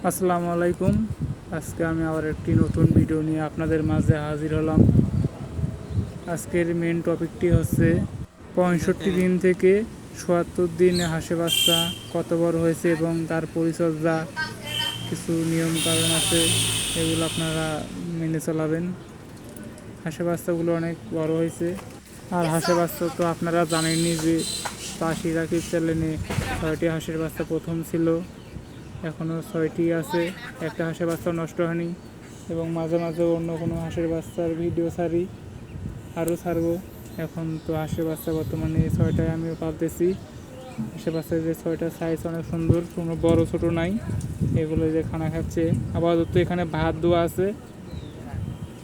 আসসালামু আলাইকুম। আজকে আমি আবার একটি নতুন ভিডিও নিয়ে আপনাদের মাঝে হাজির হলাম। আজকের মেন টপিকটি হচ্ছে 65 দিন থেকে ৭৭ দিন হাঁসের বাচ্চা কত বড় হয়েছে এবং তার পরিচর্যা কিছু নিয়ম কারণ আছে, এগুলো আপনারা মেনে চলাবেন। হাঁসের বাচ্চাগুলো অনেক বড় হয়েছে। আর হাঁসের বাচ্চা তো আপনারা জানেনই যে পাশি রাকিব চ্যানেলে 6টি হাঁসের বাচ্চা প্রথম ছিল, এখনও 6টি আছে। একটা হাঁসের বাচ্চা নষ্ট হয়নি এবং মাঝে মাঝে অন্য কোনো হাঁসের বাচ্চার ভিডিও ছাড়ি, আরও ছাড়বো। এখন তো হাঁসের বাচ্চা বর্তমানে 6টায় আমিও পালতেছি। হাঁসের বাচ্চার যে 6টা সাইজ অনেক সুন্দর, কোনো বড় ছোট নাই। এগুলো যে খানা খাচ্ছে, আপাতত এখানে ভাত দেওয়া আছে,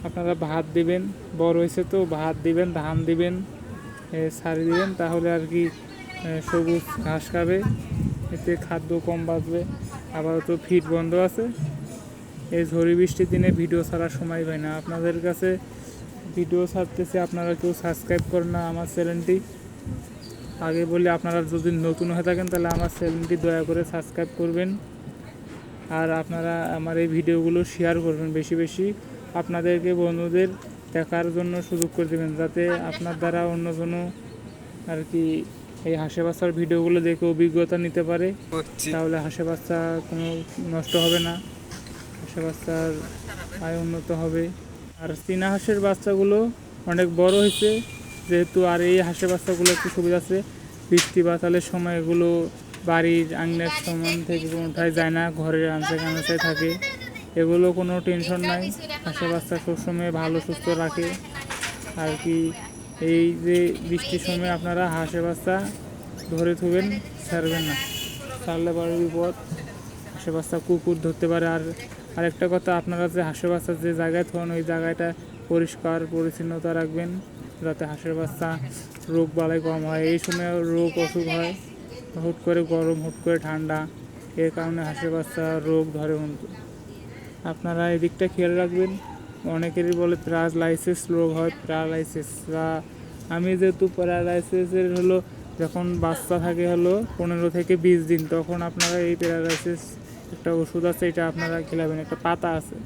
আপনারা ভাত দিবেন। বড় হয়েছে তো ভাত দিবেন, ধান দিবেন, ছাড়ি দিবেন, তাহলে আর কি সবুজ ঘাস খাবে, এতে খাদ্য কম বাঁচবে। আপাতত ফিড বন্ধ আছে। এই ঝড়ি বৃষ্টির দিনে ভিডিও ছাড়ার সময় হয় না। আপনাদের কাছে ভিডিও ছাড়তেছে, আপনারা কেউ সাবস্ক্রাইব করেন না আমার চ্যানেলটি। আগে বলি, আপনারা যদি নতুন হয়ে থাকেন তাহলে আমার চ্যানেলটি দয়া করে সাবস্ক্রাইব করবেন। আর আপনারা আমার এই ভিডিওগুলো শেয়ার করবেন বেশি বেশি, আপনাদেরকে বন্ধুদের দেখার জন্য সুযোগ করে দেবেন, যাতে আপনার দ্বারা অন্যজনও আর কি এই হাঁসের বাচ্চার ভিডিওগুলো দেখে অভিজ্ঞতা নিতে পারে। তাহলে হাঁসের বাচ্চা কোনো নষ্ট হবে না, হাঁসের বাচ্চার আয় উন্নত হবে। আর চীনা হাঁসের বাচ্চাগুলো অনেক বড় হয়েছে যেহেতু, আর এই হাঁসের বাচ্চাগুলো একটু সুবিধা আছে, বৃষ্টি বাতালের সময় এগুলো বাড়ির আঙিনার সমান থেকে কোনোটায় যায় না, ঘরের আনসায় থাকে। এগুলো কোনো টেনশন নাই, হাঁসের বাচ্চা সবসময় ভালো সুস্থ রাখে আর কি। এই যে বৃষ্টির সময় আপনারা হাঁসের বাচ্চা ধরে থুবেন, ছাড়বেন না, ছাড়লে পরে বিপদ। হাঁসের বাচ্চা কুকুর ধরতে পারে। আর আরেকটা কথা, আপনারা যে হাঁসের বাচ্চা যে জায়গায় থাকেন ওই জায়গাটা পরিষ্কার পরিচ্ছন্নতা রাখবেন, যাতে হাঁসের বাচ্চা রোগ বালাই কম হয়। এই সময় রোগ অসুখ হয়, হুট করে গরম, হুট করে ঠান্ডা, এর কারণে হাঁসের বাচ্চা রোগ ধরে। আপনারা এদিকটা খেয়াল রাখবেন। অনেকেরই বলে প্যারালাইসিস রোগ হয়, প্যারালাইসিস। আমি যেহেতু প্যারালাইসিসের যখন বাচ্চা থাকে 15 থেকে 20 দিন, তখন আপনারা এই প্যারালাইসিস একটা ওষুধ আছে, এটা আপনারা খেলাবেন, একটা পাতা আছে।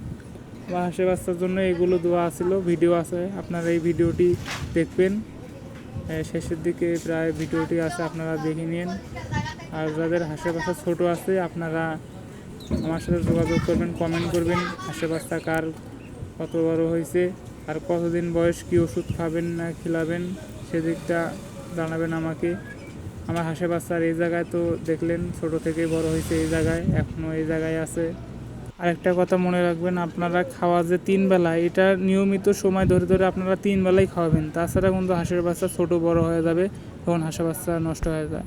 বা হাঁসের বাচ্চার জন্য এগুলো দেওয়া ছিল, ভিডিও আছে, আপনারা এই ভিডিওটি দেখবেন। শেষের দিকে প্রায় ভিডিওটি আছে, আপনারা দেখে নিন। আর যাদের হাঁসের বাচ্চা ছোটো আছে, আপনারা আমার সাথে যোগাযোগ করবেন, কমেন্ট করবেন হাঁসের বাচ্চা কার কত বড় হয়েছে আর কতদিন বয়স, কী ওষুধ খাবেন না খিলাবেন সেদিকটা জানাবেন আমাকে। আমার হাঁসের বাচ্চার এই জায়গায় তো দেখলেন ছোট থেকে বড় হয়েছে, এই জায়গায় এখনও এই জায়গায় আছে। আরেকটা কথা মনে রাখবেন, আপনারা খাওয়া যে 3 বেলা, এটা নিয়মিত সময় ধরে ধরে আপনারা 3 বেলাই খাওয়াবেন, তাছাড়া কিন্তু হাঁসের বাচ্চা ছোট বড় হয়ে যাবে, তখন হাঁসের বাচ্চা নষ্ট হয়ে যায়।